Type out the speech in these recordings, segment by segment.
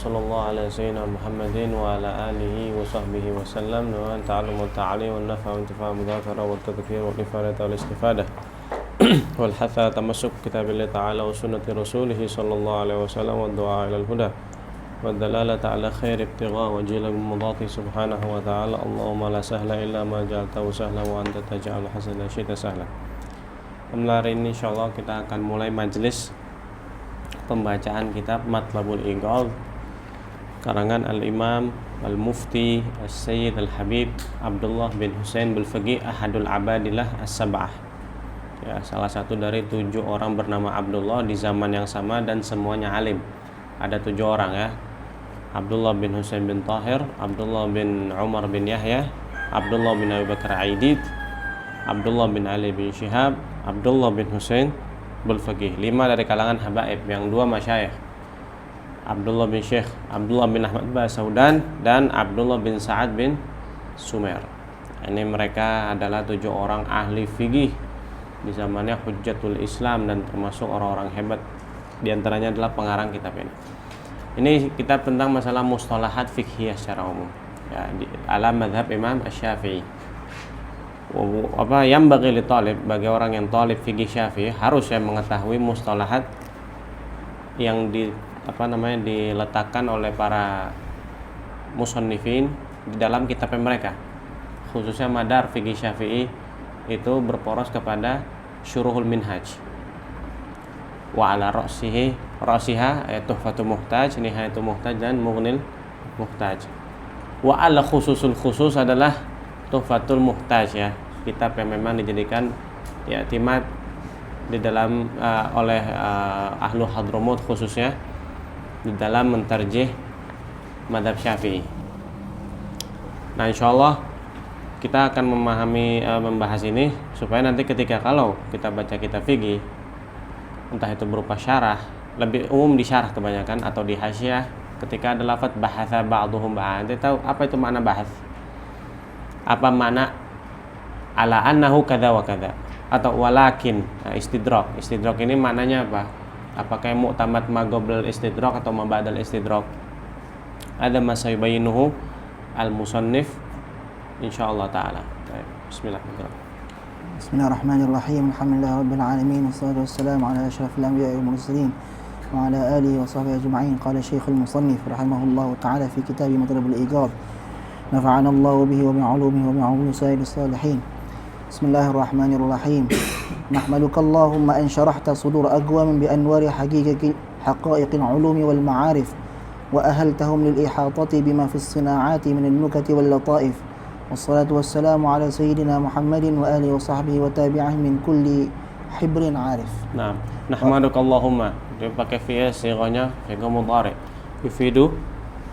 sallallahu ala sayyidina Muhammadin wa ala alihi wa sahbihi wa sallam wa ta'allum wa ta'alim wa nafa' wa intifa' mudhakara wa tadhkir wa ifadata wal istifadah wal hatha tamassuk kitabillah ta'ala wa sunnati rasulih sallallahu alaihi wasallam wa du'a ila al-huda wa dalalata ala khair ibtigha wa jila mudati subhanahu wa ta'ala. Allahumma la sahla illa ma ja'altahu sahla wa anta taj'al hasana syi'ta sahla. Hari ini insyaallah kita akan mulai majelis pembacaan kitab Matlabul Iqal karangan Al-Imam Al-Mufti As-Sayyid Al-Habib Abdullah bin Husain Bulfaqih Ahadul Abadillah As-Sab'ah, ya, salah satu dari 7 orang bernama Abdullah di zaman yang sama dan semuanya alim. Ada 7 orang, ya. Abdullah bin Husain bin Tahir, Abdullah bin Umar bin Yahya, Abdullah bin Abi Bakar Aidid, Abdullah bin Ali bin Syihab, Abdullah bin Husain Bulfaqih. 5 dari kalangan habaib, yang 2 masyayikh, Abdullah bin Syekh Abdullah bin Ahmad Basaudan dan Abdullah bin Sa'ad bin Sumer. Ini mereka adalah 7 orang ahli fikih di zamannya Hujjatul Islam dan termasuk orang-orang hebat. Di antaranya adalah pengarang kitab ini. Ini kitab tentang masalah mustalahat fikhiyah secara umum, ya, di alam mazhab Imam Asy-Syafi'i. Yang bagi talib, bagi orang yang talib fikih Syafi'i harus mengetahui mustalahat yang diletakkan oleh para musannifin di dalam kitabnya mereka. Khususnya madar fikih Syafi'i itu berporos kepada Syuruhul Minhaj. Wa ala ra'siha Tuhfatul Muhtaj, Nihayatul Muhtaj dan Mughnil Muhtaj. Wa ala khususul khusus adalah Tuhfatul Muhtaj, ya, kitab yang memang dijadikan i'timad di dalam oleh ahlu Hadramut khususnya di dalam mentarjih madhab Syafi'i. Nah, insyaallah kita akan membahas ini supaya nanti ketika kalau kita baca kitab fikih, entah itu berupa syarah, lebih umum di syarah kebanyakan atau di hasyiah, ketika ada lafaz bahatsa ba'dhum ba'd, tahu apa itu makna bahas? Apa makna ala annahu kadza wa kadza atau walakin? Nah, istidrak ini maknanya apa? Apakah mu'tamad ma qabl istidrak atau ma ba'dal istidrak? Ada masayubayinuhu al-musannif insyaallah taala. Bismillahirrahmanirrahim. Bismillahirrahmanirrahim. Alhamdulillahirabbil alamin wassalatu wassalamu ala asyrafil anbiya'i wal mursalin wa ala alihi wa sahbihi ajma'in. Qala Syekhul Musannif rahimahullahu taala fi kitab Matlabul Iqal. Nafa'ana Allahu bihi wa bi'ulumihi wa bi'ulumi sayyidis salihin. Bismillahirrahmanirrahim. Nahmaduka Allahumma an syarahta sudur aqwamin bi anwari haqa'iqil ulumi wal ma'arif wa ahaltahum lil ihatati bima fi as-sina'ati min an-nukati wal lataif. Wassalatu wassalamu ala sayyidina Muhammadin wa alihi wa sahbihi wa tabi'ahim min kulli hibrin 'arif. Nah, nahmaduka Allahumma dia pakai fi'il sighanya fi'il mudhari yufidu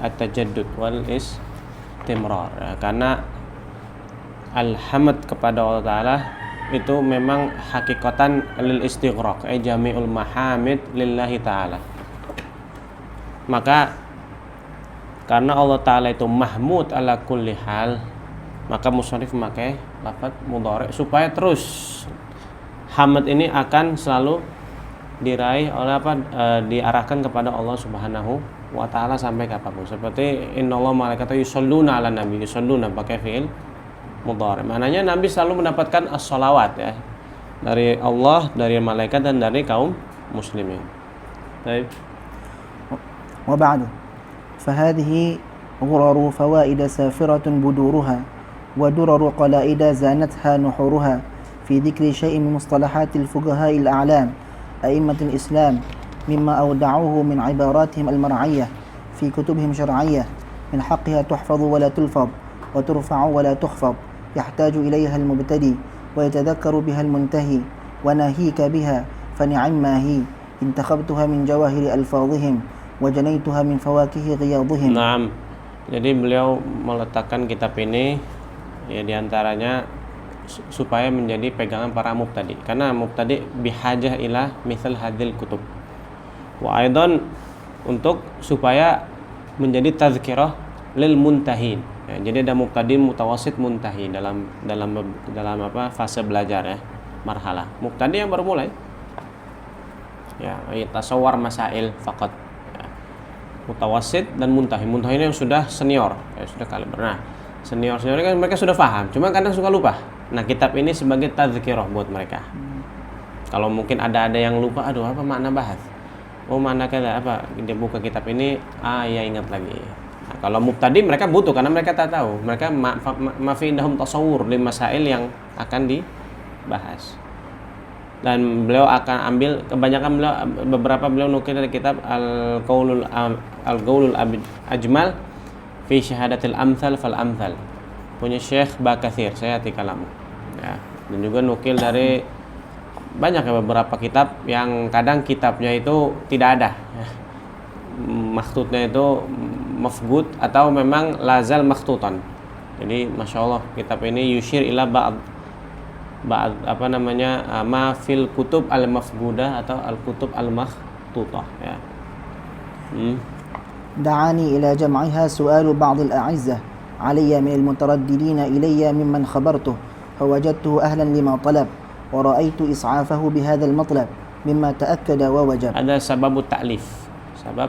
at-tajaddud wal istimrar, ya, karena alhamd kepada Allah Ta'ala itu memang hakikatan lil istighraq, jami'ul mahamid lillahi Ta'ala. Maka karena Allah Ta'ala itu mahmud ala kulli hal, maka musannif memakai lafaz mudhari supaya terus hamd ini akan selalu diraih oleh diarahkan kepada Allah Subhanahu wa ta'ala sampai kapanpun. Seperti innallaha malaikatahu yusholluna 'alan nabi, yusholluna pakai fi'il mudhari. Maknanya Nabi selalu mendapatkan as-shalawat, ya, dari Allah, dari malaikat dan dari kaum muslimin. Baik. Wa ba'du. Fahadhihi ghuraru fawaid safiratun buduruha wa duraru qalaida zanatha nuhuruha fi dhikri syai'in min mustalahatil fuqaha'il a'lam a'immatil islam mimma awda'uhu min ibaratihim al-mar'iyyah fi kutubihim syar'iyyah min haqqiha tuhfadhu wa la tulfadh wa turfa'u wa la tukhfadh yahtaju ilayha al-mubtadi wa yatadhakkaru biha al-muntahi wa nahika biha fa ni'amma hi intakhabtuha min jawahiri alfadhihim wa janaytuha min fawakihi ghiyadhihim. Naam. Jadi beliau meletakkan kitab ini, ya, diantaranya supaya menjadi pegangan para mubtadi, karena mubtadi bihajah ila mithal hadil kutub. Wa aidan untuk supaya menjadi tazkirah lil muntahin, ya, jadi ada mubtadi, mutawasit, muntahi dalam fase belajar, ya, marhalah. Mubtadi yang baru mulai, ya, tasawwar masail faqat, ya. mutawassit dan muntahi. Muntahi ini yang sudah senior, sudah kaliber. Nah, senior kan mereka sudah paham, cuma kadang suka lupa. Nah, kitab ini sebagai tadzkirah buat mereka. Kalau mungkin ada yang lupa, aduh apa makna bahas? Oh, makna kata apa? Dia buka kitab ini, ya ingat lagi. Nah, kalau mubtadi mereka butuh karena mereka tak tahu. Mereka mafi indahum tasawur li masail yang akan dibahas. Dan beliau akan ambil kebanyakan beberapa beliau nukil dari kitab Al-Qaulul Ajmal fi Syahadatil Amthal fal Amthal, punya Syekh Bakathir, saya hati kalamu. Ya, dan juga nukil dari banyak ya beberapa kitab yang kadang kitabnya itu tidak ada. Ya. Makhtutnya itu mafgud atau memang lazal makhtutan. Jadi masya Allah kitab ini yushir ila ba'd apa namanya ma fil kutub al mafgudah atau al kutub al makhtutah ya. دعاني إلى جمعها سؤال بعض الأعزة علي من المترددين إلي ممن خبرته فوجدته أهلا لما طلب ورأيت إسعافه بهذا المطلب مما تأكد ووجب. Ada sebab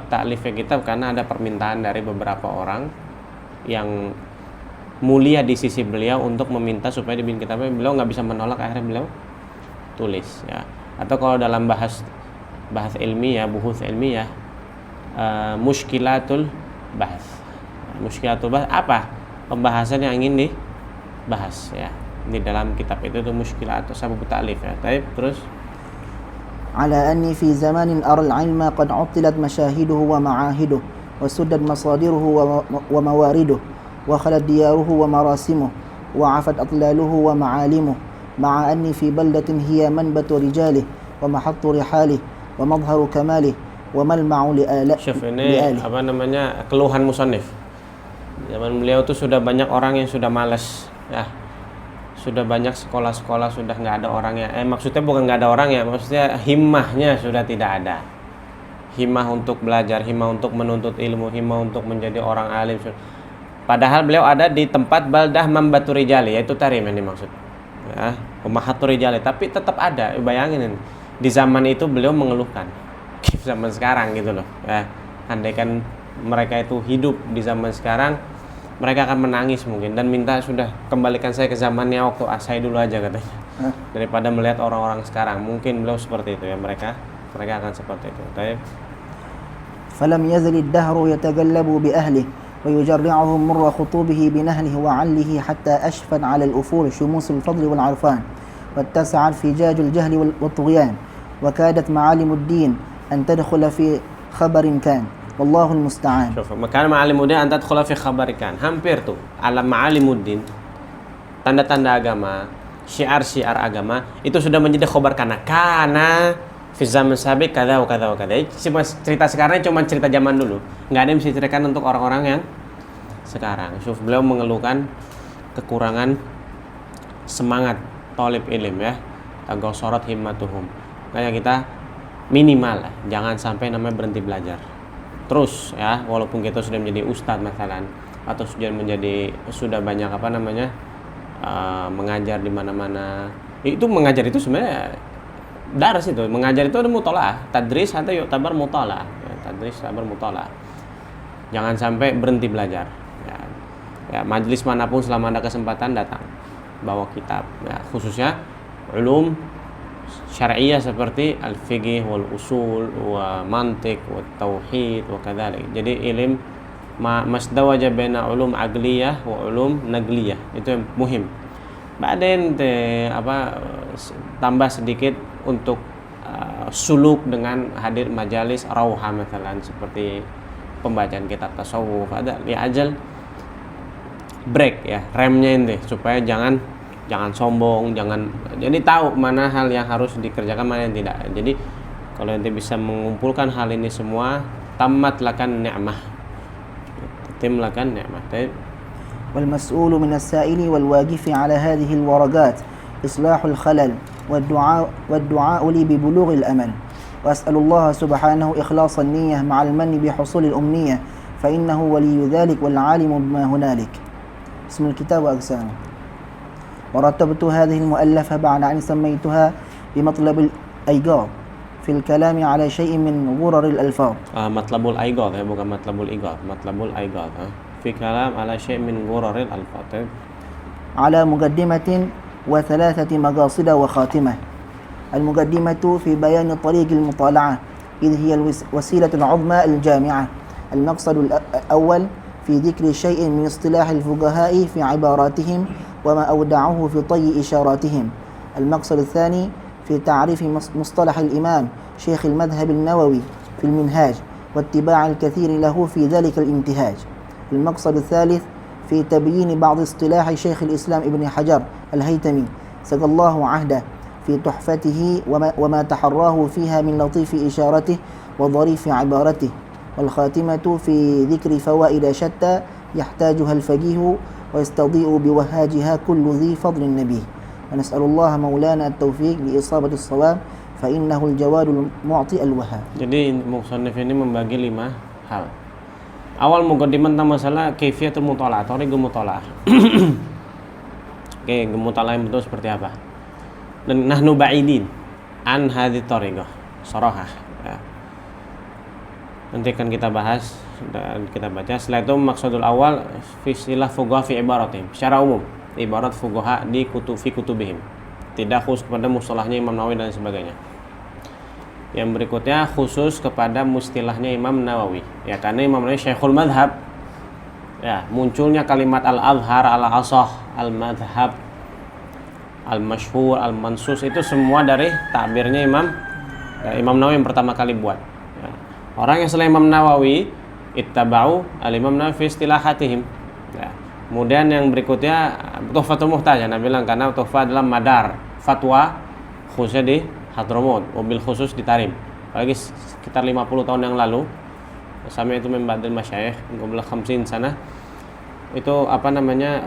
ta'lifnya kitab karena ada permintaan dari beberapa orang yang mulia di sisi beliau untuk meminta supaya dibikin kitabnya. Beliau nggak bisa menolak, akhirnya beliau tulis ya. Atau kalau dalam bahas ilmiah, buhuth ilmiah, mushkilatul bahas. Mushkilatul bahas apa? Pembahasan yang ingin dibahas ya. Di dalam kitab itu mushkilat atau sabab ta'lif ya. Terus على أني في زمان أرى العلم قد عطلت مشاهده ومعاهده وسدت مصادره وموارده وخلت دياره ومراسمه وعفت أطلاله ومعالمه مع أني في بلدة هي منبت رجاله ومحط رحاله ومظهر كماله وملمع لآله. Syuf, ini apa namanya keluhan musannif. Zaman beliau tuh sudah banyak orang yang sudah malas ya. Sudah banyak sekolah-sekolah sudah nggak ada orangnya. Maksudnya bukan nggak ada orangnya, maksudnya himmahnya sudah tidak ada. Himmah untuk belajar, himmah untuk menuntut ilmu, himmah untuk menjadi orang alim. Padahal beliau ada di tempat baldah Mambatu Rijali, yaitu Tarim yang dimaksud. Ya, Pemahatur Rijali, tapi tetap ada. Bayangin ini. Di zaman itu beliau mengeluhkan. Zaman sekarang gitu loh. Ya, andaikan mereka itu hidup di zaman sekarang, mereka akan menangis mungkin dan minta sudah kembalikan saya ke zamannya waktu saya dulu aja katanya. Daripada melihat orang-orang sekarang. Mungkin beliau seperti itu ya, mereka akan seperti itu. Baik. فلم يزل الدهر يتقلب بأهله ويجرعهم مر خطوبه بنهله وعله حتى أشفت على الأفور شموس الفضل والعرفان واتسعت فجاج الجهل والطغيان وكادت معالم الدين أن تدخل في خبر كان والله المستعان. Syuf, maka ma'alimuddin an tadkhula fi khabarikan. Hampir tuh alam ma'alimuddin, tanda-tanda agama, syiar-syiar agama itu sudah menjadi khabar karena fi zaman sabiq kada wa kada wa kada. Cuma cerita sekarang cuma cerita zaman dulu. Enggak ada yang bisa diceritakan untuk orang-orang yang sekarang. Syuf, beliau mengeluhkan kekurangan semangat thalib ilm ya. Taghasarat himmatuhum. Kayak kita minimal lah, jangan sampai namanya berhenti belajar. Terus ya, walaupun kita sudah menjadi ustadz masalan atau sudah banyak apa namanya mengajar di mana-mana. Itu mengajar itu sebenarnya daras itu. Mengajar itu ada mutolaah, tadris atau yu'tabar mutolaah. Ya, tadris tabar mutolaah. Jangan sampai berhenti belajar. Ya, majelis manapun selama ada kesempatan datang, bawa kitab. Ya, khususnya ulum syar'iyah seperti al-fiqh wal usul wa mantiq wa tauhid wa kadzalik. Jadi ilmu masdawaja baina ulum aqliyah wa ulum nagliyah itu yang muhim. Baden tambah sedikit untuk suluk dengan hadir majalis rauha misalnya seperti pembacaan kitab tasawuf, ada li ajal break ya, remnya ini supaya jangan sombong, jadi tahu mana hal yang harus dikerjakan, mana yang tidak. Jadi kalau ente bisa mengumpulkan hal ini semua, tamat lakan ni'mah, tim lakan ni'mah. والمسؤول من السائل والواقف على هذه الورقات إصلاح الخلل والدعاء لي ببلوغ الأمل وأسأل الله سبحانه إخلاص النية مع المن بحصول الأمنية فإنه ولي ذلك والعالم بما هنالك. اسم الكتاب وأقسامه. ورتبت هذه المؤلفة بعد أن سميتها بمطلب الأيقاظ في الكلام على شيء من غرر الألفاظ. Matlabul aigad ya, bukan matlabul igad, matlabul aigad. Fi kalam ala syai' min ghuraril alfaz. على مقدمة وثلاثة مقاصد وخاتمة. المقدمة في بيان طريق المطالعة إذ هي الوسيلة العظمى الجامعة. المقصد الأول في ذكر شيء من اصطلاح الفقهاء في عباراتهم وما أودعوه في طي إشاراتهم. المقصد الثاني في تعريف مصطلح الإمام شيخ المذهب النووي في المنهاج واتباع الكثير له في ذلك الانتهاج. المقصد الثالث في تبيين بعض اصطلاح شيخ الإسلام ابن حجر الهيتمي سقى الله عهده في تحفته وما تحراه فيها من لطيف إشارته وظريف عبارته. والخاتمة في ذكر فوائد شتى يحتاجها الفقيه ويستضيء بوهاجها كل ذي فضل النبي. ونسأل الله مولانا التوفيق لإصابة الصواب فإنه الجواد المعطي الوهاب. Jadi musannif ini membagi 5 hal. Awal muqaddimah tentang masalah kaifiyatul muthala'ah, tariqul muthala'ah. Oke, muthala'ah yang betul seperti apa? Dan nahnu ba'idin an hadhihi tariqah sarahah ya. Nanti akan kita bahas dan kita baca. Setelah itu maksudul awal fi istilah fuqaha fi ibaratihim, secara umum ibarat fuqaha di kutubihim, tidak khusus kepada mustalahnya Imam Nawawi dan sebagainya. Yang berikutnya khusus kepada mustilahnya Imam Nawawi ya, karena Imam Nawawi Syekhul Madhab ya, munculnya kalimat al-azhar, al-asah, al-madhab, al-masyhur, al-mansus itu semua dari takbirnya Imam Nawawi yang pertama kali buat ya. Orang yang selain Imam Nawawi ittaba'u al-Imam Nawawi fi istilahatihim ya. Kemudian yang berikutnya Tuhfatul Muhtaj, Anda bilang karena Tuhfah adalah madar fatwa khususnya di Hadramut, mobil khusus di Tarim. Apalagi sekitar 50 tahun yang lalu sampai itu membadil masyayikh qabla 50 sana. Itu apa namanya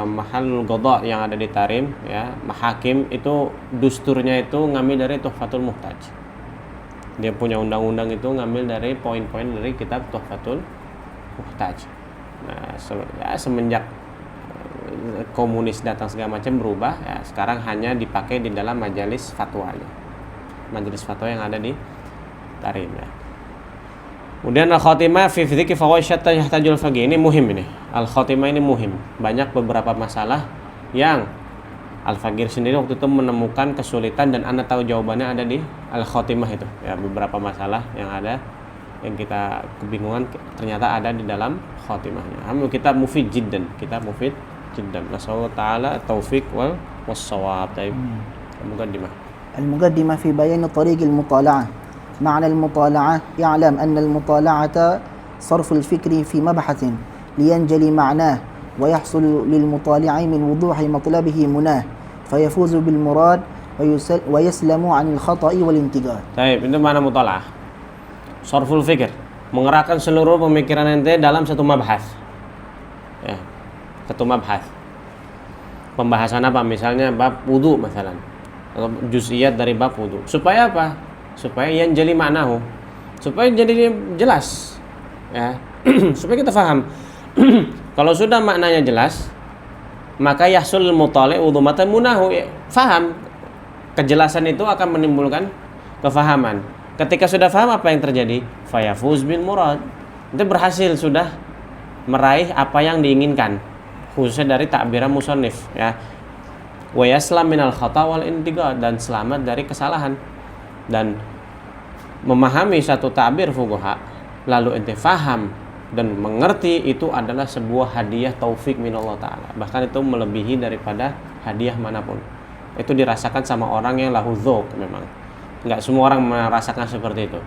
Mahalul Qadha yang ada di Tarim ya, mahakim itu dusturnya itu ngambil dari Tuhfatul Muhtaj. Dia punya undang-undang itu ngambil dari poin-poin dari kitab Tuhfatul Muhtaj. Nah, semenjak komunis datang segala macam berubah ya, sekarang hanya dipakai di dalam majelis fatwanya, majelis fatwa yang ada di Tarim ya. Kemudian al-khatimah fi dzikri fawaid syatta yahtajul faqih, ini muhim ini. Al-khatimah ini muhim. Banyak beberapa masalah yang Al-Faqir sendiri waktu itu menemukan kesulitan dan Anda tahu jawabannya ada di Al-Khatimah itu. Ya, beberapa masalah yang ada yang kita kebingungan ternyata ada di dalam khatimahnya. Kitab mufid jiddan, kitab mufid jiddan. Nasallahu taala taufiq wal wassawab. Baik. Muqaddimah. المقدمة في بيان طريق المطالعة. معنى المطالعة يعلم أن المطالعة صرف الفكر في مبحث لينجلي معناه ويحصل للمطالع من وضوح مطلبه مناه فيفوز بالمراد ويسلم عن الخطأ والانتقاد. Baik, itu mana mutalaah? Sarful fikir, mengerahkan seluruh pemikiran ente dalam satu mabhas. Ya, satu mabhas. Pembahasan apa? Misalnya bab wudu misalnya. Atau juz'iyat dari bab wudu. Supaya apa? Supaya yang jeli maknahu. Supaya jadi jelas. Ya. Supaya kita faham. Kalau sudah maknanya jelas, maka yahsul mutali' udhumatan munahu, ya, faham. Kejelasan itu akan menimbulkan kefahaman. Ketika sudah faham apa yang terjadi, fayafuz bil murad. Itu berhasil sudah meraih apa yang diinginkan, khususnya dari takbiran musannif, ya. Wa yaslam minal khata wal intiqad, dan selamat dari kesalahan. Dan memahami satu takbir fuqaha, lalu ente faham dan mengerti, itu adalah sebuah hadiah taufik minallah ta'ala. Bahkan itu melebihi daripada hadiah manapun. Itu dirasakan sama orang yang lahu dzauq memang. Enggak semua orang merasakan seperti itu.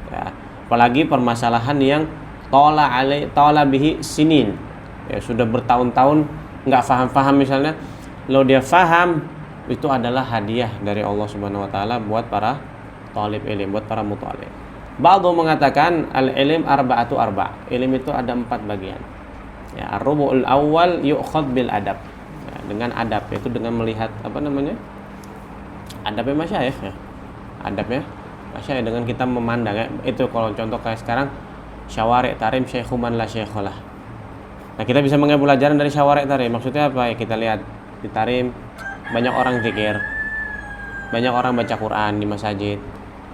Ya. Apalagi permasalahan yang tola bihi sinin. Ya, sudah bertahun-tahun enggak faham-faham misalnya. Kalau dia faham, itu adalah hadiah dari Allah Subhanahu wa taala buat para talib ilm, buat para muthalib. Ba'du mengatakan al-ilm arba'atu arba'. Ilm itu ada 4 bagian. Ya, ar-rubu'ul awwal yu'khadh bil adab. Ya, dengan adab, yaitu dengan melihat apa namanya? Adabnya masyayikh ya. Adabnya masyayikh dengan kita memandang ya. Itu kalau contoh kayak sekarang syawari' tarim syaikhuman la syaikhulah. Nah, kita bisa mengambil pelajaran dari syawari' tarim. Maksudnya apa? Ya, kita lihat di tarim banyak orang zikir. Banyak orang baca Quran di masjid.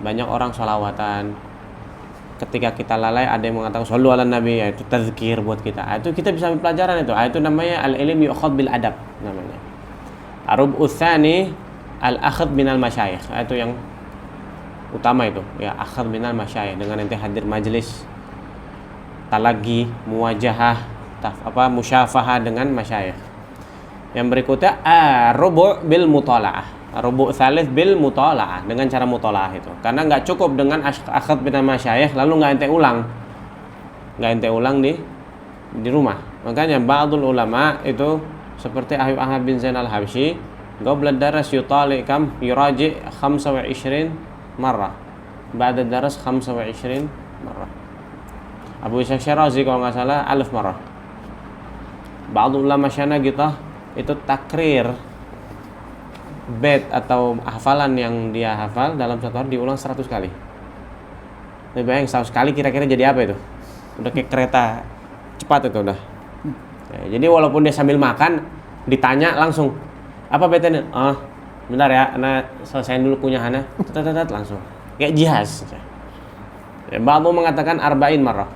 Banyak orang sholawatan. Ketika kita lalai ada yang mengatakan shollu ala nabi, yaitu tazkir buat kita. Itu kita bisa ambil pelajaran itu. Itu namanya al-ilm yu'khadh bil adab namanya. Ar-rub'u tsani al-akhadh minal masyayikh. Itu yang utama itu, ya akhadh minal masyayikh, dengan nanti hadir majelis talagi, muwajahah, musyafahah dengan masyayikh. Yang berikutnya ar-rubu' bil mutalaah. Rubu' tsalits bil mutalaah, dengan cara mutalaah itu. Karena nggak cukup dengan akhad minal masyayikh lalu nggak ente ulang di rumah. Makanya ba'dul ulama itu seperti Ahyub Ahmad bin Zain al-Habsyi, qabla daras yutali kam yuraji 25 marrah, ba'da daras 25 marrah. Abu Ishaq Syirazi kalau nggak salah 1000 marrah. Ba'dul ulama syana gitu itu takrir bait atau hafalan yang dia hafal dalam satu hari diulang 100 kali. Jadi bayang 100 kali kira-kira jadi apa itu? Udah kayak kereta cepat itu udah. Ya, jadi walaupun dia sambil makan ditanya langsung apa baitnya? Bentar ya, ana selesaiin dulu kunyahannya. Langsung. Kayak jihaz. Ya, Ba'du mengatakan 40 marrah.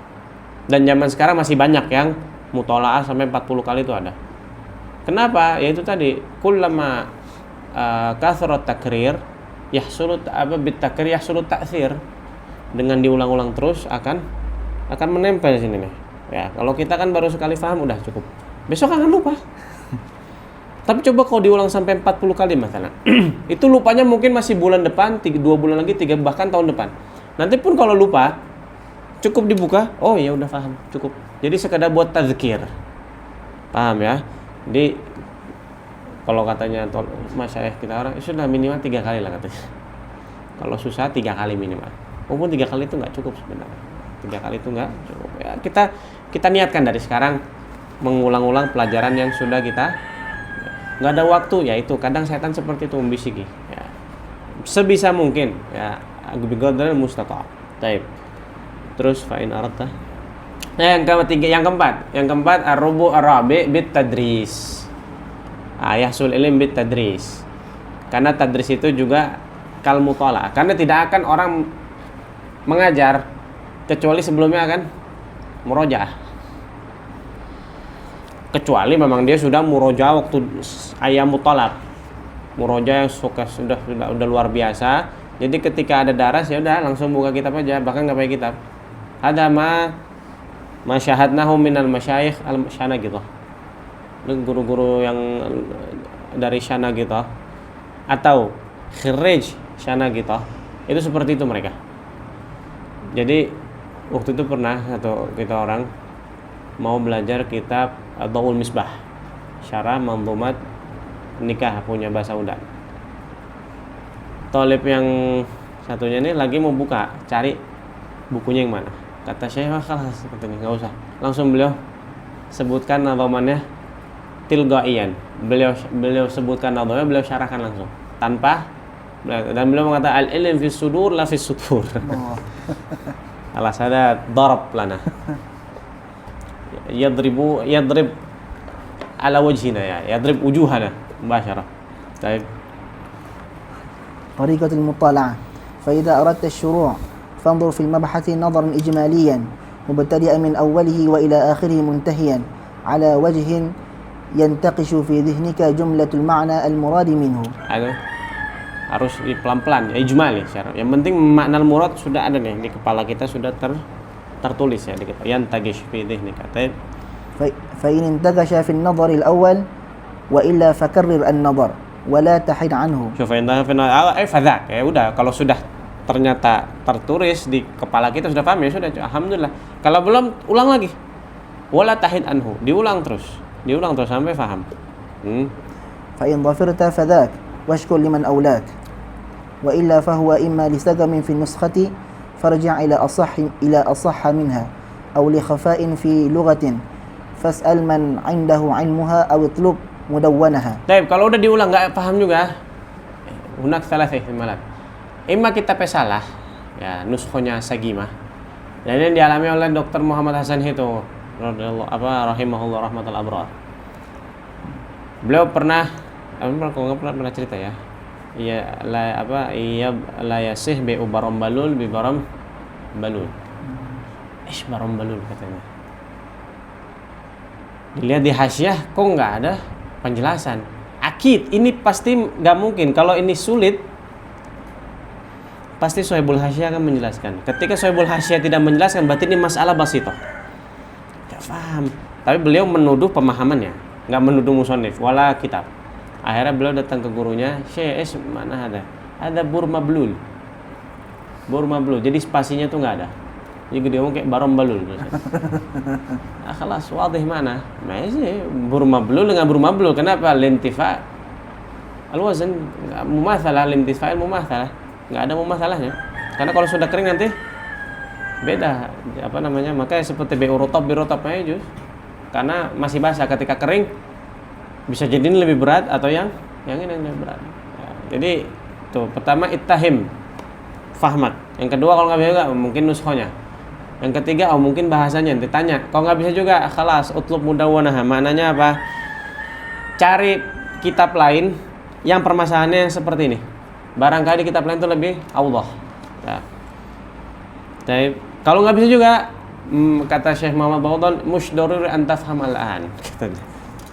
Dan zaman sekarang masih banyak yang mutolaah sampai 40 kali itu ada. Kenapa? Yaitu tadi kullama kathrat takrir yahsulut bitakrir yahsulut ta'thir. Dengan diulang-ulang terus akan menempel di sini nih. Ya, kalau kita kan baru sekali paham udah cukup. Besok akan lupa. Tapi coba kalau diulang sampai 40 kali misalnya. Itu lupanya mungkin masih bulan depan, 2 bulan lagi, 3 bahkan tahun depan. Nanti pun kalau lupa cukup dibuka, oh ya udah paham, cukup. Jadi sekedar buat tazkir. Paham ya? Kalau katanya masyayikh kita orang sudah minimal 3 kali lah katanya. Kalau susah 3 kali minimal. Walaupun 3 kali itu nggak cukup sebenarnya. 3 kali itu nggak cukup. Ya, kita niatkan dari sekarang mengulang-ulang pelajaran yang sudah kita nggak ada waktu. Ya itu kadang setan seperti itu membisiki. Ya. Sebisa mungkin. Ya biqadril mustata'. Taib. Terus fa'in aradta. Yang keempat ar-rubu' ar-rabi' bit tadris. Yahsul ilm bit tadris. Karena tadris itu juga kal mutala. Karena tidak akan orang mengajar kecuali sebelumnya akan murojaah. Kecuali memang dia sudah murojaah waktu ayam mutalab. Murojaah yang sudah luar biasa. Jadi ketika ada daras ya udah langsung buka kitab aja, bahkan enggak pakai kitab. Ada ma syahadnahu minal masyayikh al-syana gitu. Guru-guru yang dari syana gitu atau khirij syana gitu, itu seperti itu mereka. Jadi waktu itu pernah kita orang mau belajar kitab Dhaul Misbah Syarah Manzumat Nikah punya Bahasa Udan. Thalib yang satunya ini lagi mau buka, cari bukunya yang mana. Kata Syekh, "Khalas," katanya, "enggak usah." Langsung beliau sebutkan nadhamannya tilgaian. Beliau sebutkan nadhamnya, beliau syarahkan langsung tanpa, dan beliau mengatakan al-ilm fis sudur la fis sutur. Alas ada darab lana. Yadrib ala wajhina ya. Yadrib wujuhana mubasyarah. Baik. طريقة المطالعة فإذا أردت الشروع فانظر في المبحث نظرا إجماليا مبتدئا من أوله وإلى آخره منتهيا على وجه ينتقش في ذهنك جملة المعنى المراد منه. Harus pelan-pelan, ijmali syarat. Yang penting makna murad sudah ada nih di kepala kita, sudah tertulis ya di kepala. Yantagish fi dhihnika. فإن انتقش في النظر الأول وإلا فكرر النظر ولا تحد عنه. Fadhak. Ya udah, kalau sudah ternyata tertulis di kepala kita sudah paham ya sudah, alhamdulillah. Kalau belum, ulang lagi. Wala tahid anhu, diulang terus sampai paham. فإن ظفرت فذاك واشكر لمن أولاك وإلا فهو إما لسقم في النسخة فارجع إلى أصح منها أو لخفاء في لغة فاسأل من عنده علمها أو اطلب مدونها. Baik, kalau udah diulang nggak paham juga, hunak salah ihtimalat. Imma kita salah, ya nuskhonya sagimah. Dan ini dialami oleh Dr. Muhammad Hasan itu, rahimahullah rahmatul abrar. Beliau pernah cerita ya. ya la apa iya la yasih bi baram balul bi baram balul. Baram balul katanya. Dilihat di hasyiah kok nggak ada penjelasan. Akid ini pasti nggak mungkin. Kalau ini sulit, pasti Sohibul Hasyiah akan menjelaskan. Ketika Sohibul Hasyiah tidak menjelaskan, berarti ini masalah basito. Gak paham. Tapi beliau menuduh pemahamannya, nggak menuduh musonif, wala kitab. Akhirnya beliau datang ke gurunya, Syekh, mana ada? Ada bur mablul. Jadi spasinya tuh nggak ada. Jadi dia ngomong kayak barom balul. Kelas wadih mana? Masih bur mablul dengan bur mablul. Kenapa? Lintifa al-wazn mumatsalah, lintifa al-mumatsalah. Nggak ada mumatsalahnya. Karena kalau sudah kering nanti beda apa namanya? Makanya seperti bi'urotab aja jus. Karena masih basah, ketika kering bisa jadi ini lebih berat atau yang ini yang lebih berat. Ya, jadi tuh pertama ittahim fahmat. Yang kedua kalau nggak bisa juga mungkin nuskhonya. Yang ketiga mungkin bahasanya ditanya. Kalau nggak bisa juga khalas utlub mudawwanah. Maknanya apa? Cari kitab lain yang permasalahannya seperti ini. Barangkali kitab lain itu lebih Allah. Ya. Jadi kalau nggak bisa juga kata Syekh Muhammad Baqdon musydoruri an tafham al-an.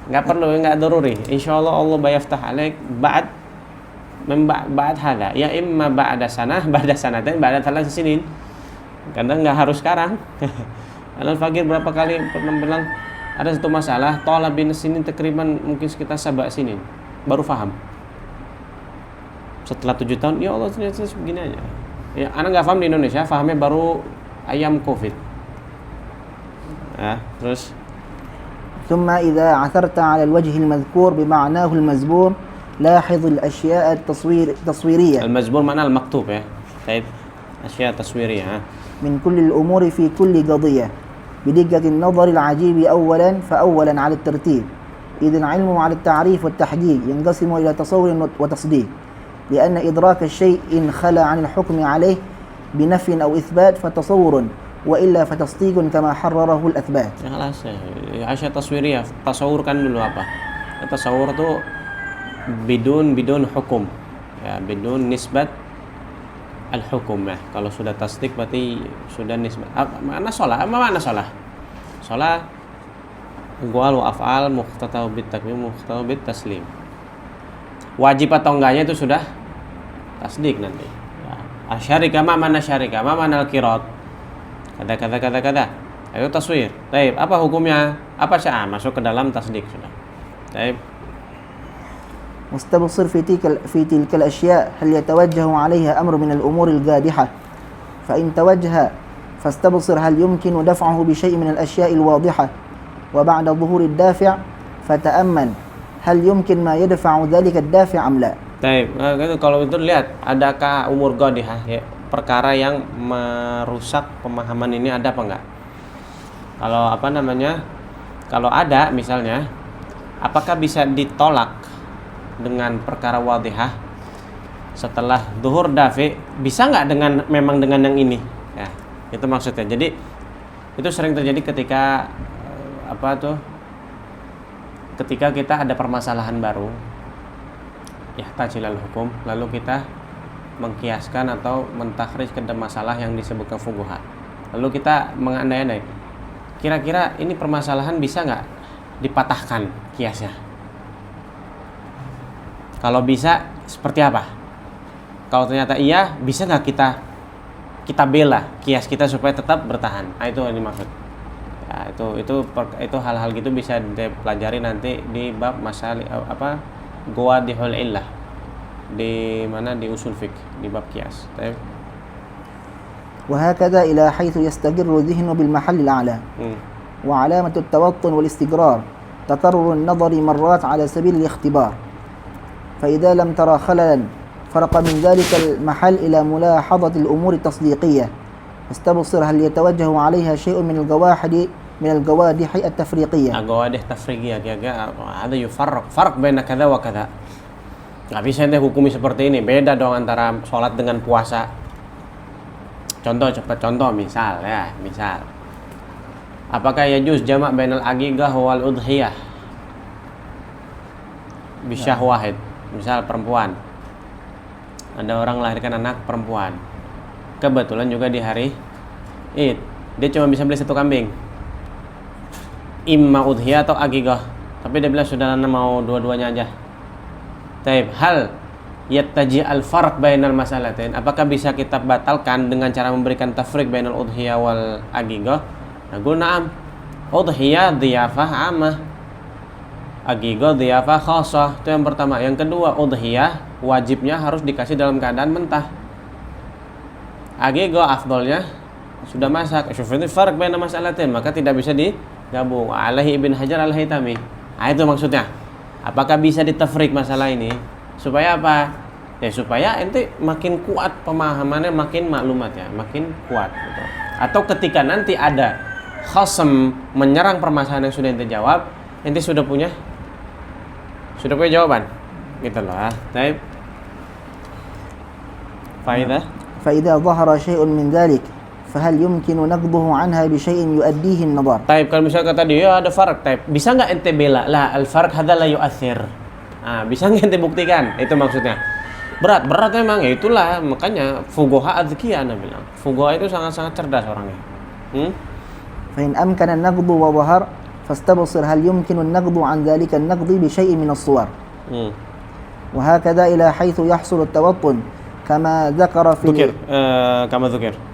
Nggak perlu, nggak daruri. Insyaallah Allah bayaftah alaik ba'd hada. Ya imma ba'da sanah, ba'da sanatain, ba'da thalath sinin. Kadang nggak harus sekarang. Al-Faqir berapa kali pernah bilang ada satu masalah talabin sinin takriban mungkin sekitar 7 sinin baru paham. Setelah 7 tahun, ya Allah ternyata begini aja. Ya, anak nggak paham di Indonesia, pahamnya baru ayam Covid. Terus ثم إذا عثرت على الوجه المذكور بمعناه المزبور لاحظ الأشياء التصويرية. المزبور معناه المكتوب ya. طيب أشياء تصويرية من كل الأمور في كل قضية بدقة النظر العجيب فأولا على الترتيب. إذ العلم على التعريف والتحقيق ينقسم إلى تصور وتصديق، لأن إدراك الشيء إن خلا عن الحكم عليه بنفي أو إثبات فتصور، وإلا فتصديق كما حرره الأثبات. Ya kelas ya. Asya taswiriyah, tasawur kan dulu apa? Tasawur itu bidun hukum. Ya, bidun nisbat al-hukum ya. Kalau sudah tasdik berarti sudah nisbat. Mana sholah? Apa mana sholah? Sholah aqwal wa af'al muqtatau bit takmim muqtatau bit taslim. Wajib atau enggaknya itu sudah tasdik nanti. Ya. Asyarika ma mana syarika? Ma mana al-qirat? Kata. Itu taswir. Baik, apa hukumnya? Apa sya'a? Masuk ke dalam tasdik sudah. Baik. مستبصر في تلك الأشياء هل يتوجه عليها أمر من الأمور القادحة، فإن توجه فاستبصر هل يمكن دفعه بشيء من الأشياء الواضحة، وبعد ظهور الدافع فتأمل هل يمكن ما يدفع ذلك الدافع أم لا. Baik, kalau itu lihat adakah umur qadihah ya, perkara yang merusak pemahaman ini ada apa enggak? Kalau apa namanya? Kalau ada misalnya, apakah bisa ditolak dengan perkara wadihah setelah zuhur dafi, bisa nggak memang dengan yang ini ya, itu maksudnya. Jadi itu sering terjadi ketika ketika kita ada permasalahan baru ya tajilal hukum, lalu kita mengkiaskan atau mentakhrij ke masalah yang disebutkan fuqaha, lalu kita mengandai-andai kira-kira ini permasalahan bisa nggak dipatahkan kiasnya. Kalau bisa seperti apa? Kalau ternyata iya, bisa nggak kita bela kias kita supaya tetap bertahan? Itu yang dimaksud. Ya, itu hal-hal gitu bisa dipelajari nanti di bab masalah qawadihul illah di mana di usul fiqh di bab kias. وهكذا إلى حيث يستقر الذهن بالمحل الأعلى. وعلامة التوطن والاستقرار تكرر النظر مرات على سبيل الاختبار. فإذا لم ترى خللا فرق من ذلك المحل إلى ملاحظة الأمور التصديقية، استبصر هل يتوجه عليها شيء من القوادح التفريقية. القوادح التفريقية هذا يفرق بين كذا وكذا. Nggak bisa ente hukumi seperti ini, beda dong antara sholat dengan puasa. Contoh misal apakah yajuz jamak bainal aqiqah wal udhiyah bisyah wahid. Misal perempuan Ada orang melahirkan anak perempuan. Kebetulan juga di hari Id. Dia cuma bisa beli 1 kambing. Imma udhiyah atau akikah. Tapi dia bilang sudah mau dua-duanya aja. Taib, hal yattaji al-farq bainal masalatain. Apakah bisa kita batalkan dengan cara memberikan tafriq bainal udhiyah wal akikah? Naqul na'am. Udhiyah dhiyafah amah. Akikah dhiyafah khassah. Itu yang pertama. Yang kedua, udhiyah wajibnya harus dikasih dalam keadaan mentah. Akikah afdolnya sudah masak. Syufi farq bainal masalatain, maka tidak bisa digabung. Alaihi Ibn Hajar al-Haytami. Nah, itu maksudnya. Apakah bisa ditafrik masalah ini? Supaya apa? Ya supaya ente makin kuat pemahamannya, makin maklumatnya, makin kuat gitu. Atau ketika nanti ada khasam menyerang permasalahan yang sudah ente jawab, ente sudah punya jawaban. Gitu loh. Baik. Faidah. فإذا ظهر شيء من ذلك فهل يمكن نقضه عنها بشيء يؤديه النظر. Taib, kalau misalnya kata dia ada farq, taib, bisa nggak ente bela lah al farq hadza la yu'athir. Ah, bisa nggak ente buktikan? Itu maksudnya. Berat memang, ya itulah makanya fuqaha adzkiya ana bilang. Fuqaha itu sangat-sangat cerdas orangnya. فإن أمكن النقض وظهر فاستبصر هل يمكن النقض عن ذلك النقض بشيء من الصور. وهكذا إلى حيث يحصل التوطن كما ذكر في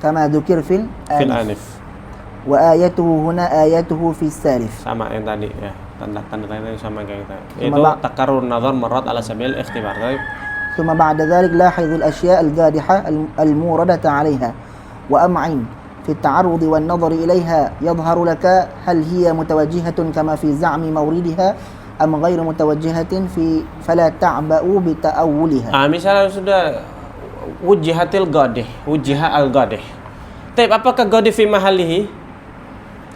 كما ذكر في الآنف. وآيته هنا آيته في السالف. Sama yang tadi ya, tanda-tanda sama kayak kita. Itu takarrur nazar marrat ala sabil ikhtibar. ثم بعد ذلك لاحظ الأشياء القادحة الموردة عليها وأمعن في التعرض والنظر إليها يظهر لك هل هي متوجهة كما في زعم موردها أم غير متوجهة فلا تعبأ بتأولها. Misalnya sudah wujihatil gadih, wujiha al gadih. Tapi apakah gadih fi mahalihi?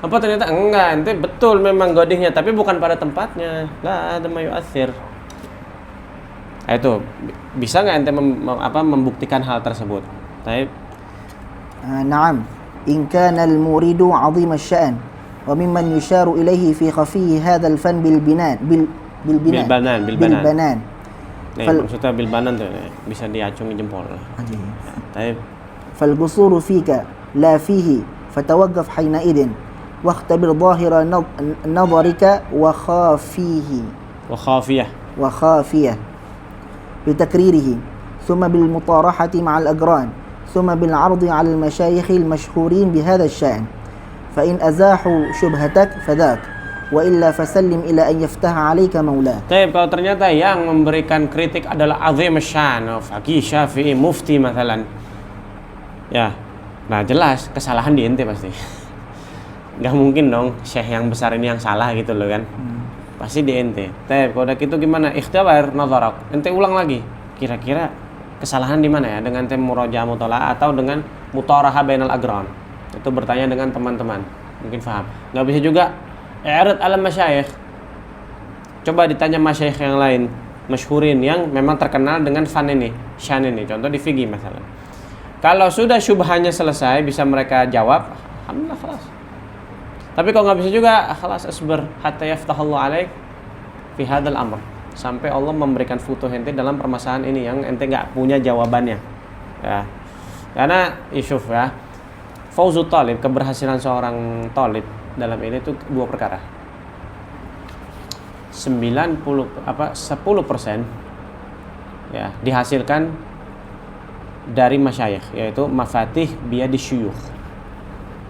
Apa ternyata enggak, ente betul memang gadihnya tapi bukan pada tempatnya. La ada ma yu'athir. Itu bisa enggak ente membuktikan hal tersebut? Baik. نعم إن كان المورد عظيم الشأن وممن يشار إليه في خفي هذا الفن بالبنان. Maksudnya bilbanan tuh bisa diacungi jempol. Taib. فالقصور فيك لا فيه فتوقف حينئذ واختبر ظاهر نظرك وخافيه بتكريره ثم بالمطارحة مع الأقران ثم بالعرض على المشايخ المشهورين بهذا الشأن فإن أزاحوا شبهتك فذاك وإلا فسلم إلى أن يفتح عليك مولاه. Tapi kalau ternyata yang memberikan kritik adalah azim syan, faqih syafi'i, mufti misalnya, ya, nah jelas kesalahan di ente pasti. Gak mungkin dong syekh yang besar ini yang salah gitu loh kan. Pasti di ente. Tapi kalau udah gitu gimana? Ikhtibar nazarak. Ente ulang lagi. Kira-kira kesalahan di mana ya? Dengan tem murajaah mutalaah atau dengan mutaraha bainal agran. Itu bertanya dengan teman-teman. Mungkin paham. Gak bisa juga i'rad ala masyayikh. Coba ditanya masyayikh yang lain, masyhurin yang memang terkenal dengan fan ini, syan ini. Contoh di fikih misalnya. Kalau sudah syubhanya selesai bisa mereka jawab, alhamdulillah khalas. Tapi kalau nggak bisa juga, khalas asbar hatta yaftahallahu alaik fi hadzal amr. Sampai Allah memberikan futuh ente dalam permasalahan ini yang ente nggak punya jawabannya. Ya. Karena isyuf ya. Fauzut talib, keberhasilan seorang talib dalam ini itu 2 perkara. 10% ya dihasilkan dari masyayikh, yaitu mafatih biyadi syuyukh.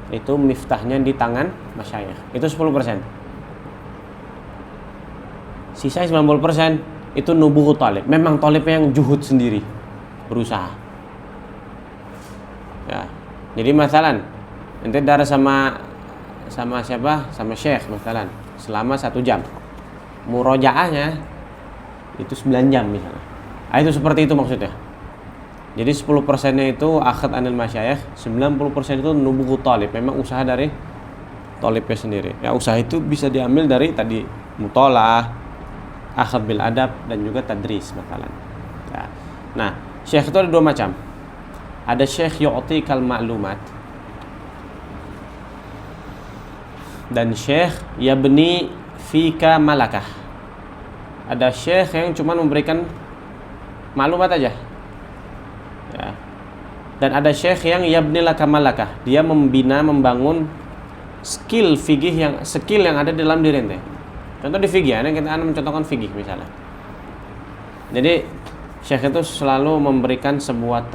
Itu miftahnya di tangan masyayikh. Itu 10%. Sisa 90% itu nubuhu talib. Memang talibnya yang juhud sendiri, berusaha. Ya. Jadi masalan ente darah sama siapa? Sama syekh misalnya selama 1 jam. Murojaahnya itu 9 jam misalnya. Itu seperti itu maksudnya. Jadi 10%-nya itu akhad anil masyayikh, 90% itu nubuhu talib. Memang usaha dari talibnya sendiri. Ya usaha itu bisa diambil dari tadi mutolaah, akhad bil adab dan juga tadris misalnya. Ya. Nah, syekh itu ada 2 macam. Ada syekh yu'tikal ma'lumat dan syekh yabni fika malakah. Ada syekh yang cuma memberikan maklumat aja. Dan ada syekh yang yabnilaka malakah, dia membangun skill yang ada di dalam diri ente. Contoh di fikih, kita mencontohkan fikih misalnya. Jadi syekh itu selalu memberikan sebuah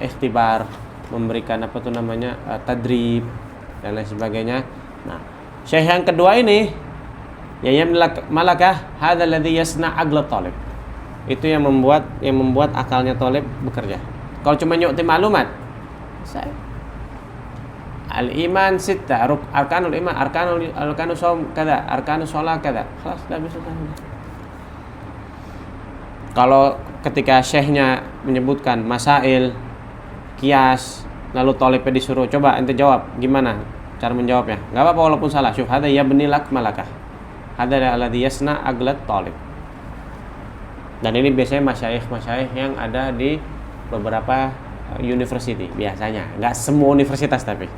ikhtibar, memberikan tadrib dan lain sebagainya. Nah, syekh yang kedua ini ya yabnilaka malakah hadzal ladzi yasna aqla talib. Itu yang membuat akalnya talib bekerja. Kalau cuma nyu'ti maklumat, al-iman sitta, arkanul iman, arkanus shaum kada, arkanus shalah kada. Khalas, sudah bisa. Kalau ketika syekhnya menyebutkan masail, kias, lalu talibnya disuruh coba ente jawab, gimana cara menjawabnya? Enggak apa-apa walaupun salah. Syuf hada yabnilak malakah. Hada alladhi yasna aglat talib. Dan ini biasanya masyayikh yang ada di beberapa university biasanya, nggak semua universitas tapi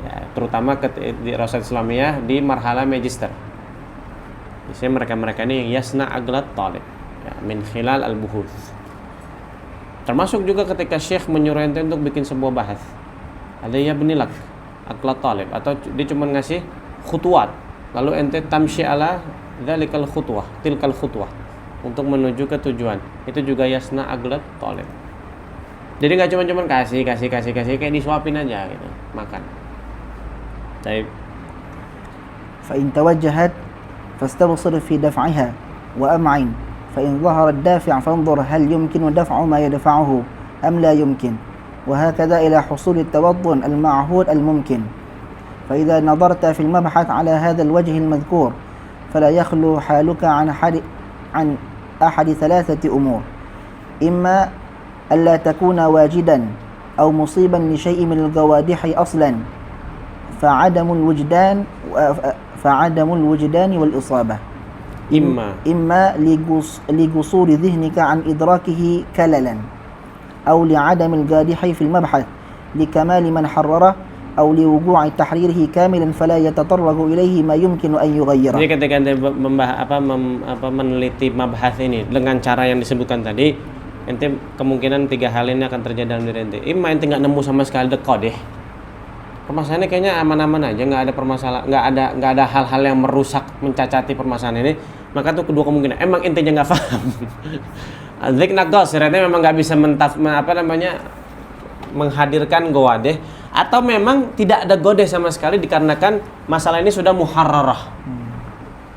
ya, terutama di Rasatul Islamiyah di marhala magister. Biasanya mereka ini yang yasna aglat talib ya, min khilal al-buhuth. Termasuk juga ketika syekh menyuruh ente untuk bikin sebuah bahas, ada ya benilak aglat talib, atau dia cuma ngasih khutuat, lalu ente tamshi ala dzalikal khutwah, tilkal khutwah, untuk menuju ke tujuan. Itu juga yasna aglat talib. Jadi nggak cuma kasih kayak disuapin aja gitu, makan. Baik. فإن توجهت فاستبصر في دفعها وأمعن فإن ظهر الدافع فانظر هل يمكن دفع ما يدفعه أم لا يمكن وهكذا إلى حصول التوطن المعهود الممكن. فإذا نظرت في المبحث على هذا الوجه المذكور فلا يخلو حالك عن أحد ثلاثة أمور: إما ألا تكون واجدا أو مصيبا لشيء من القوادح أصلا فعدم الوجدان والإصابة، إما لقصور ذهنك عن إدراكه كللا أو لعدم القادح في المبحث لكمال من حرره أو لوقوع تحريره كاملا فلا يتطرق إليه ما يمكن أن يغيره. Jadi ketika ente meneliti mabhas ini dengan cara yang disebutkan tadi, ente kemungkinan 3 hal ini akan terjadi dalam diri ente. Imma ente nggak nemu sama sekali kodeh. Permasalahannya kayaknya aman-aman aja, nggak ada permasalahan, nggak ada hal-hal yang merusak, mencacati permasalahan ini. Maka itu kedua kemungkinan. Emang intenya nggak paham. Dzikna gos, ternyata memang nggak bisa menghadirkan gowadeh, atau memang tidak ada godeh sama sekali dikarenakan masalah ini sudah muharrarah,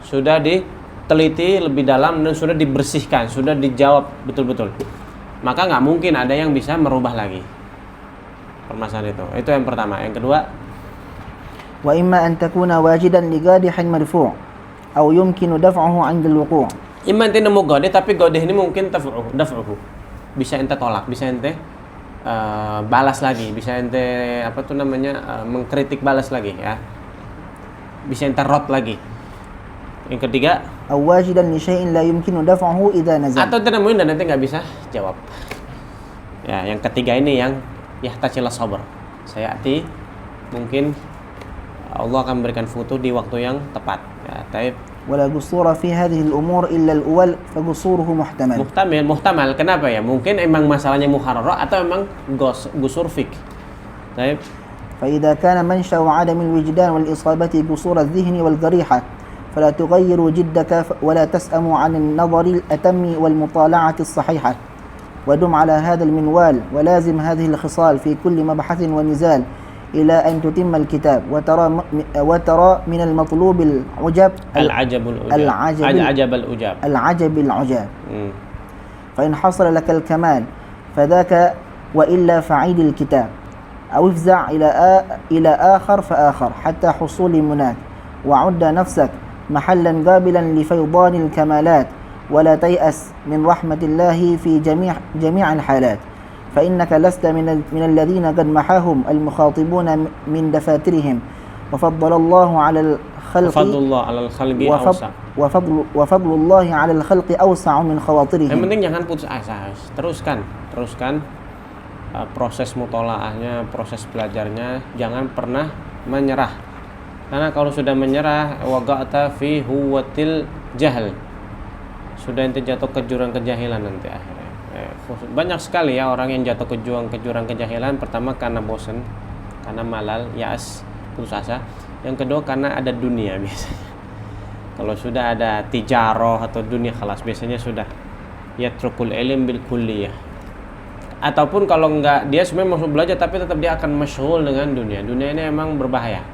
sudah diteliti lebih dalam dan sudah dibersihkan, sudah dijawab betul-betul. Maka nggak mungkin ada yang bisa merubah lagi permasalahan itu. Itu yang pertama. Yang kedua, wa imma an takuna wajidan li qadihin marfu' aw yumkinu daf'uhu 'inda al-wuqu'. Imma ente nemu godeh, tapi godeh ini mungkin daf'uhu. Bisa ente tolak, bisa ente balas lagi, bisa ente mengkritik balas lagi ya. Bisa ente rot lagi. Yang ketiga, awajidan li syai'in la yumkinu daf'uhu idza nazal. Atau tenemuin dan nanti nggak bisa jawab. Ya, yang ketiga ini yang yahtacila sabr. Saya mungkin Allah akan memberikan futuh di waktu yang tepat. Ya, taib. Wala qusura fi hadhihi al-umur illa al-awwal fa qusuruhu muhtamal. Muhtamal. Kenapa ya? Mungkin emang masalahnya muharrarah atau emang gusur fik. Taib. Fa idza kana mansha'u 'adam al-wijdan wal isabati qusur adh-dhihni wal qariha فلا تغير جدك ولا تسأم عن النظر الأتم والمطالعة الصحيحة ودم على هذا المنوال ولازم هذه الخصال في كل مبحث ونزال إلى أن تتم الكتاب وترى من المطلوب العجب العجاب فإن حصل لك الكمال فذاك وإلا فعيد الكتاب أو افزع إلى آخر فآخر حتى حصول مناك وعد نفسك محلا قابلا لفيضان الكمالات ولا تيأس من رحمة الله في جميع الحالات فإنك لست من الذين قد محاهم المخاطبون من دفاترهم وفضل الله على الخلق وفضل الله على الخلق أوسع من خواطرهم. Yang penting jangan putus asa, teruskan proses mutolaahnya, proses belajarnya, jangan pernah menyerah. Karena kalau sudah menyerah, waqa'ta fi huwatil jahl, sudah ente jatuh ke jurang kejahilan nanti akhirnya. Banyak sekali ya orang yang jatuh ke jurang kejahilan. Pertama karena bosan, karena malal, ya'as, putus asa. Yang kedua karena ada dunia biasanya. Kalau sudah ada tijaroh atau dunia kelas, biasanya sudah yatrukul ilm bil kulliyah. Ataupun kalau enggak, dia sebenarnya mau belajar tapi tetap dia akan masyghul dengan dunia. Dunia ini emang berbahaya.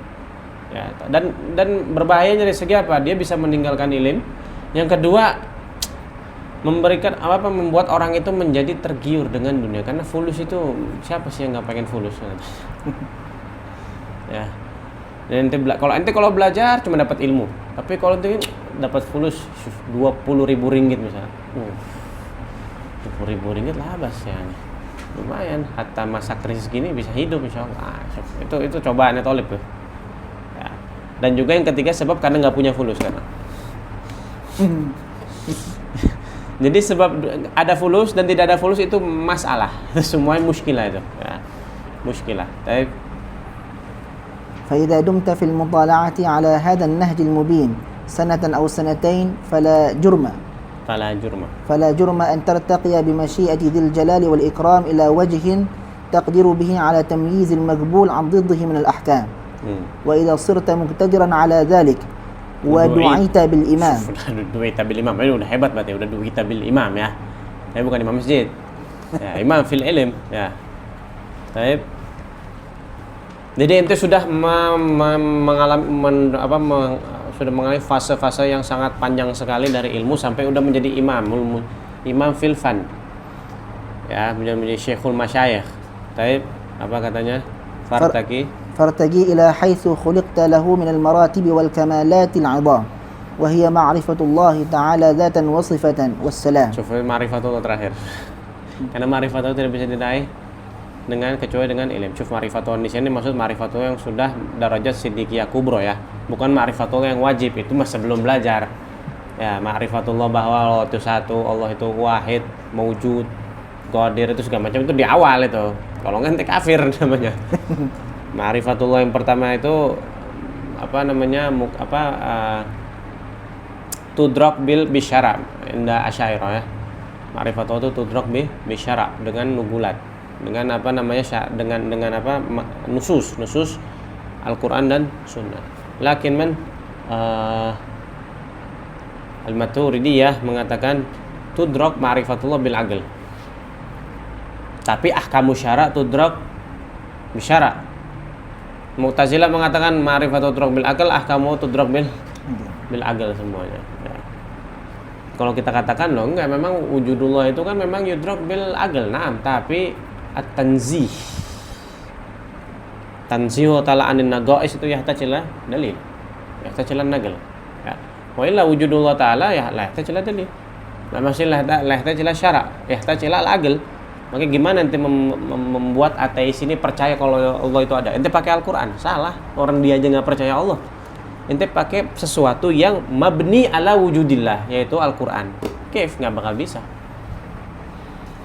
Ya, dan berbahayanya dari segi apa? Dia bisa meninggalkan ilmu. Yang kedua, membuat orang itu menjadi tergiur dengan dunia. Karena fulus itu, siapa sih yang nggak pengen fulus? Ya. Dan kalau ente belajar cuma dapat ilmu, tapi kalau ente dapat fulus 20.000 ringgit misalnya, 20.000 ringgit lah bas ya, lumayan. Hatta masa krisis gini bisa hidup insyaallah. Itu cobaannya Thalib tuh. Ya. Dan juga yang ketiga sebab karena nggak punya fulus karena. Jadi sebab ada fulus dan tidak ada fulus itu masalah, semuanya muskilah itu. Ya. Muskilah. Tapi فإذا دمت في المطالعة على هذا النهج المبين سنة أو سنتين فلا جرم أن ترتقي بمشيئة ذي الجلال والإكرام إلى وجه تقدر به على تمييز المقبول عن ضده من الأحكام. وإذا صرت مقتدرا على ذلك ودعيت بالإمام. Du'ita bil imam, ini udah hebat berarti, udah du'ita bil imam ya. Tapi bukan imam masjid. Ya, imam fil ilm ya. Baik. Jadi ente sudah mengalami fase-fase yang sangat panjang sekali dari ilmu sampai udah menjadi imam fil fan. Ya, menjadi syekhul masyayikh. Baik, apa katanya? فارتقي إلى حيث خلقت له من المراتب والكمالات العظام وهي معرفة الله تعالى ذاتا وصفة والسلام. Coba ma'rifatullah terakhir. Karena ma'rifatullah tidak bisa diraih kecuali dengan ilmu. Syuf ma'rifatullah di sini maksud ma'rifatullah yang sudah darajat siddiqiyah kubro ya. Bukan ma'rifatullah yang wajib, itu masih sebelum belajar. Ya, ma'rifatullah bahwa Allah itu satu, Allah itu wahid, maujud, qadir itu segala macam itu di awal itu. Kalau enggak ente kafir namanya. Ma'rifatullah yang pertama itu tudrak bil bisyara inda asy'ariyah ya. Ma'rifatullah itu tudrak bisyara dengan nubulat. Dengan nusus Al-Quran dan Sunnah. Lakin Al-Maturidiyah mengatakan tudrak ma'rifatullah bil aql. Tapi ahkamu syara' tudrak bisyara'. Mu'tazilah mengatakan ma'rifatullah tudrak bil aql, ahkamu tudrak bil aql semuanya. Ya. Kalau kita katakan loh enggak, memang wujudullah itu kan memang yudrak bil aql. Naam, tapi at-tanzih ta'ala anin naqais itu yahtajilah dalil, yahtajilah naql ya. Wa illa wujudullah ta'ala ya la yahtajilah dalil, la masalah la yahtajilah syara', yahtajilah al-aql. Maka gimana ente membuat ateis ini percaya kalau Allah itu ada? Ente pakai Al-Quran, salah. Orang dia aja nggak percaya Allah. Ente pakai sesuatu yang mabni ala wujudillah, yaitu Al-Quran. Kif, nggak bakal bisa.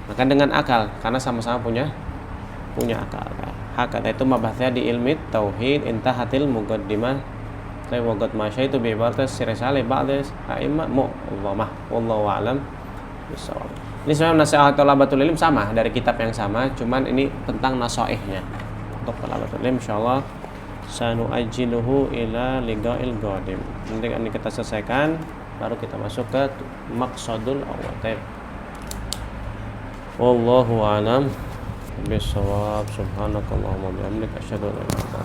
Maka dengan akal, karena sama-sama punya akal. Hakata itu mabahnya di ilmi tauhid intahatil muqaddimah la waqad masya itu bi ibarat sirisale ba'da a'imma wallahu a'lam bissawab. Ini sebenarnya nasihat talabatul ilm sama dari kitab yang sama, cuman ini tentang nasaihnya. Untuk talabatul ilm insyaallah sanu'ajjiluhu ila liqa'il qadim. Nanti ini kita selesaikan baru kita masuk ke maqsadul awal. Wallahu a'lam bishawab. Subhanakallahumma wa bihamdika asyhadu an la ilaha illa anta